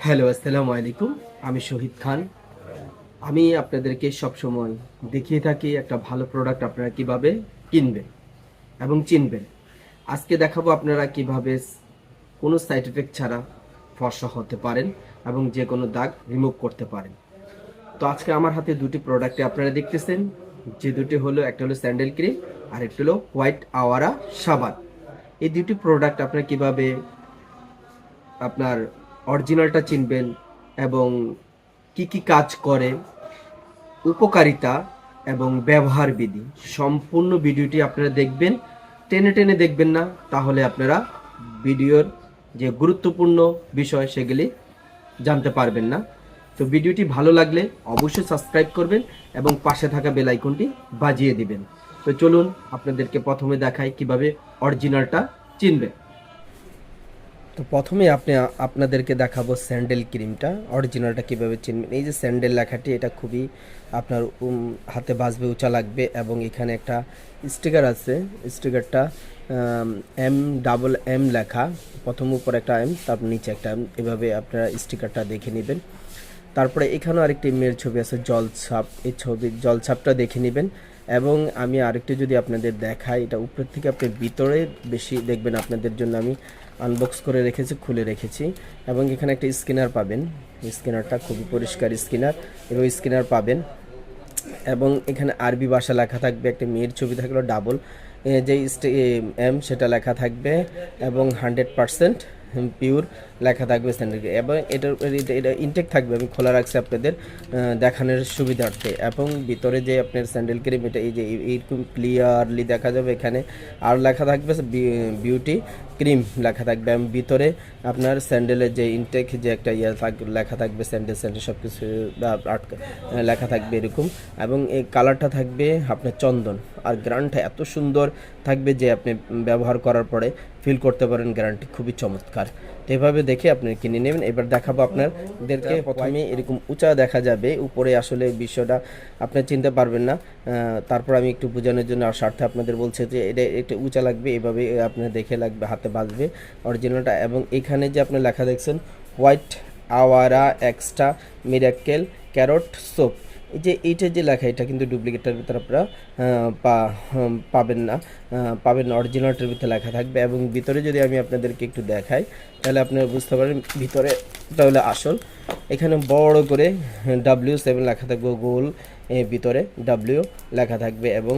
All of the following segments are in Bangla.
হ্যালো, আসসালামু আলাইকুম। আমি শহীদ খান। আমি আপনাদেরকে সবসময় দেখিয়ে থাকি একটা ভালো প্রোডাক্ট আপনারা কিভাবে কিনবেন এবং চিনবেন। আজকে দেখাবো আপনারা কিভাবে কোনো সাইড ইফেক্ট ছাড়া ফর্সা হতে পারেন এবং যে কোনো দাগ রিমুভ করতে পারেন। তো আজকে আমার হাতে দুটি প্রোডাক্টে আপনারা দেখতেছেন, যে দুটি হলো একটা হলো স্যান্ডেল ক্রিম আর একটা হলো হোয়াইট আওয়ারা সাবান। এই দুটি প্রোডাক্ট আপনারা কিভাবে আপনার অরিজিনালটা চিনবেন এবং কি কি কাজ করে, উপকারিতা এবং ব্যবহার বিধি, সম্পূর্ণ ভিডিওটি আপনারা দেখবেন। টেনে টেনে দেখবেন না, তাহলে আপনারা ভিডিওর যে গুরুত্বপূর্ণ বিষয় সেগুলি জানতে পারবেন না। তো ভিডিওটি ভালো লাগলে অবশ্যই সাবস্ক্রাইব করবেন এবং পাশে থাকা বেল আইকনটি বাজিয়ে দিবেন। তো চলুন আপনাদেরকে প্রথমে দেখাই কিভাবে অরিজিনালটা চিনবেন। তো প্রথমে আপনাদেরকে দেখাবো স্যান্ডেল ক্রিমটা অরিজিনালটা কিভাবে চিনবেন। এই যে স্যান্ডেল লেখাটি, এটা খুবই আপনার হাতে বাজবে, উঁচা লাগবে এবং এখানে একটা স্টিকার আছে। স্টিকারটা M লেখা, প্রথম উপর একটা M, তারপর নিচে একটা M, এভাবে আপনারা স্টিকারটা দেখে নেবেন। তারপরে এখানেও আরেকটি মেয়ের ছবি আছে, জলছাপ। এই ছবির জলছাপটা দেখে নেবেন। এবং আমি আরেকটি যদি আপনাদের দেখাই, এটা উপর থেকে আপনি ভিতরে বেশি দেখবেন, আপনাদের জন্য আমি আনবক্স করে রেখেছি, খুলে রেখেছি। এবং এখানে একটা স্ক্যানার পাবেন, স্ক্যানারটা খুবই পরিষ্কার স্ক্যানার, এবং স্ক্যানার পাবেন। এবং এখানে আরবি ভাষা লেখা থাকবে, একটা মেয়ের ছবি থাকলো ডাবল, যে সেটা লেখা থাকবে এবং 100% পিওর লেখা থাকবে স্যান্ডেল। এবং এটা ইনটেক থাকবে, আমি খোলা রাখছি আপনাদের দেখানোর সুবিধার্থে। এবং ভিতরে যে আপনার স্যান্ডেল ক্রিম, এটা এই যে এইরকম ক্লিয়ারলি দেখা যাবে। এখানে আর লেখা থাকবে বিউটি ক্রিম লেখা থাকবে। এবং ভিতরে আপনার স্যান্ডেলের যে ইনটেক, যে একটা লেখা থাকবে, স্যান্ডেল সব কিছু লেখা থাকবে এরকম। এবং এই কালারটা থাকবে আপনার চন্দন, আর গ্রান্টটা এত সুন্দর থাকবে যে আপনি ব্যবহার করার পরে ফিল করতে পারেন গ্যারান্টি খুবই চমৎকার। তো এভাবে দেখে আপনি কিনে নেবেন। এবার দেখাবো আপনাদেরকে, প্রথমে এরকম উঁচা দেখা যাবে, উপরে আসলে বিষয়টা আপনি চিনতে পারবেন না। তারপর আমি একটু বোঝানোর জন্য আর স্বার্থে আপনাদের বলছে যে এটা একটু উঁচা লাগবে, এভাবে আপনার দেখে লাগবে, হাতে বাজবে অরিজিনালটা। এবং এখানে যে আপনি লেখা দেখছেন white Awara extra miracle carrot soap, এই যে এইটা যে লেখা, এটা কিন্তু ডুপ্লিকেটের ভিতরে আপনারা পাবেন না, পাবেন অরিজিনালটার ভিতরে লেখা থাকবে। এবং ভিতরে যদি আমি আপনাদেরকে একটু দেখাই, তাহলে আপনারা বুঝতে পারেন ভিতরে তাহলে আসল। এখানে বড় করে W7 লেখা থাকবে, গোল ভিতরে W লেখা থাকবে এবং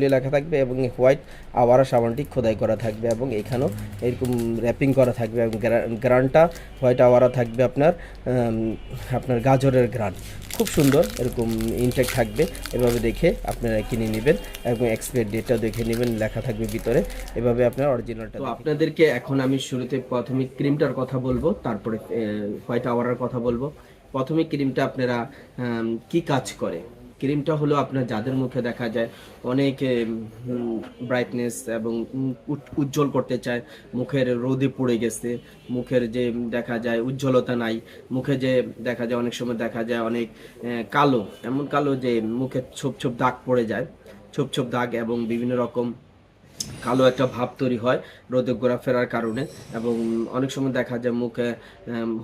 W লেখা থাকবে, এবং হোয়াইট আওয়ারা সাবানটি খোদাই করা থাকবে, এবং এখানেও এরকম র্যাপিং করা থাকবে। এবং গ্রানটা হোয়াইট আওয়ারা থাকবে আপনার গাজরের গ্রান, খুব সুন্দর এরকম ইনটেক থাকবে। এভাবে দেখে আপনারা কিনে নেবেন এবং এক্সপায়ার ডেটটা দেখে নেবেন, লেখা থাকবে ভিতরে। এভাবে আপনার অরিজিনালটা। তো আপনাদেরকে এখন আমি শুরুতে প্রথমে ক্রিমটার কথা বলবো, তারপরে হোয়াইট আওয়ারার কথা বলবো। প্রথমে ক্রিমটা আপনারা কি কাজ করে। ক্রিমটা হলো আপনার যাদের মুখে দেখা যায় অনেক ব্রাইটনেস এবং উজ্জ্বল করতে চায়, মুখের রোদে পড়ে গেছে, মুখের যে দেখা যায় উজ্জ্বলতা নাই, মুখে যে দেখা যায় অনেক সময় দেখা যায় অনেক কালো, এমন কালো যে মুখে ছোপ ছোপ দাগ পড়ে যায়, ছোপ ছোপ দাগ এবং বিভিন্ন রকম কালো একটা ভাব তৈরি হয় রোদে ঘোরাফেরার কারণে। এবং অনেক সময় দেখা যায় মুখে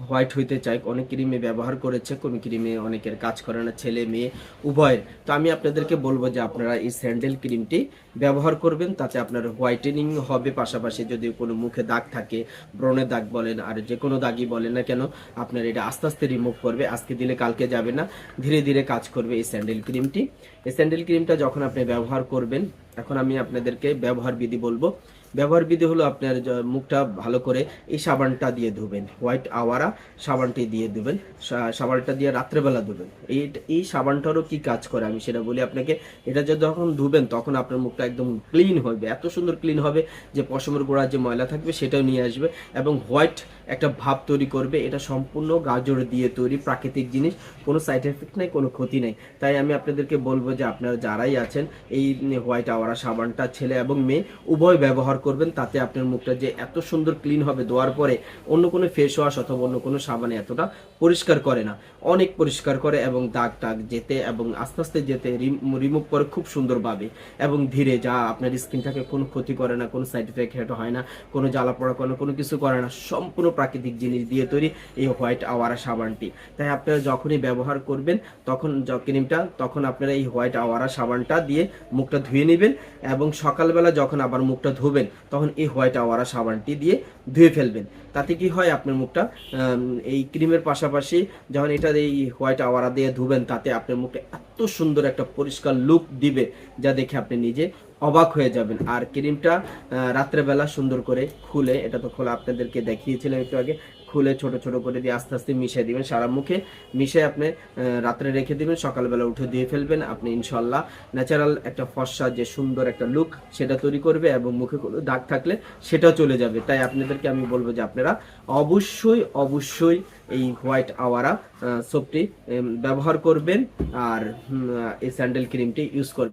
হোয়াইট হইতে চায়, অনেক ক্রিমে ব্যবহার করেছে, কোন ক্রিমে অনেকের কাজ করে না, ছেলে মেয়ে উভয়ের। তো আমি আপনাদেরকে বলবো যে আপনারা এই স্যান্ডেল ক্রিমটি ব্যবহার করবেন, তাতে আপনার হোয়াইটেনিং হবে, পাশাপাশি যদি কোনো মুখে দাগ থাকে, ব্রণের দাগ বলেন আর যে কোনো দাগই বলেন না কেন, আপনার এটা আস্তে আস্তে রিমুভ করবে। আজকে দিলে কালকে যাবে না, ধীরে ধীরে কাজ করবে এই স্যান্ডেল ক্রিমটি। এই স্যান্ডেল ক্রিমটা যখন আপনি ব্যবহার করবেন, এখন আমি আপনাদেরকে ব্যবহার বিধি বলবো। ব্যবহার বিধি হলো আপনার মুখটা ভালো করে এই সাবানটা দিয়ে ধুবেন, হোয়াইট আওয়ারা সাবানটি দিয়ে ধুবেন, সাবানটা দিয়ে রাত্রেবেলা ধুবেন। এই সাবানটারও কি কাজ করে আমি সেটা বলি আপনাকে। এটা যখন ধুবেন তখন আপনার মুখটা একদম ক্লিন হবে, এত সুন্দর ক্লিন হবে যে পশমের গোড়ার যে ময়লা থাকবে সেটাও নিয়ে আসবে এবং হোয়াইট একটা ভাব তৈরি করবে। এটা সম্পূর্ণ গাজর দিয়ে তৈরি, প্রাকৃতিক জিনিস, কোনো সাইড এফেক্ট নেই, কোনো ক্ষতি নেই। তাই আমি আপনাদেরকে বলবো যে আপনারা যারাই আছেন এই হোয়াইট আওয়ারা সাবানটা ছেলে এবং মেয়ে উভয় ব্যবহার করবেন, তাতে আপনার মুখটা যে এত সুন্দর ক্লিন হবে, ধোয়ার পরে অন্য কোনো ফেস ওয়াশ অথবা অন্য কোনো সাবানে এতটা পরিষ্কার করে না, অনেক পরিষ্কার করে এবং দাগ টাগ যেতে এবং আস্তে আস্তে যেতে রিমুভ করে খুব সুন্দরভাবে এবং ধীরে, যা আপনার স্কিনটাকে কোনো ক্ষতি করে না, কোনো সাইড এফেক্ট হয় না, কোনো জ্বালা পড়া করে না, কোনো কিছু করে না, সম্পূর্ণ প্রাকৃতিক জিনিস দিয়ে তৈরি এই হোয়াইট আওয়ারা সাবানটি। তাই আপনারা যখনই ব্যবহার করবেন তখন ক্রিমটা, তখন আপনারা এই হোয়াইট আওয়ারা সাবানটা দিয়ে মুখটা ধুয়ে নেবেন এবং সকালবেলা যখন আবার মুখটা ধুবেন তখন এই হোয়াইট আওয়ারা সাবানটি দিয়ে ধুয়ে ফেলবেন। তাতে কি হয়, আপনার মুখটা এই ক্রিমের পাশাপাশি যখন এটা এই হোয়াইট আওয়ারা দিয়ে ধুবেন তাতে আপনার মুখটা এত সুন্দর একটা পরিষ্কার লুক দিবে যা দেখে আপনি নিজে অবাক হয়ে যাবেন। আর ক্রিমটা রাত্রেবেলা সুন্দর করে খুলে, এটা তো খোলা আপনাদেরকে দেখিয়েছিলাম একটু আগে, খুলে ছোট ছোট করে দিয়ে আস্তে আস্তে মিশিয়ে দিবেন সারা মুখে। মিশিয়ে আপনি রাত্রে রেখে দিবেন, সকালবেলা উঠে দিয়ে ফেলবেন। আপনি ইনশাল্লাহ ন্যাচারাল একটা ফর্সা যে সুন্দর একটা লুক সেটা তৈরি করবে এবং মুখে কোনো দাগ থাকলে সেটাও চলে যাবে। তাই আপনাদেরকে আমি বলবো যে আপনারা অবশ্যই অবশ্যই এই হোয়াইট আওয়ারা সোপটি ব্যবহার করবেন আর এই স্যান্ডেল ক্রিমটি ইউজ করবেন।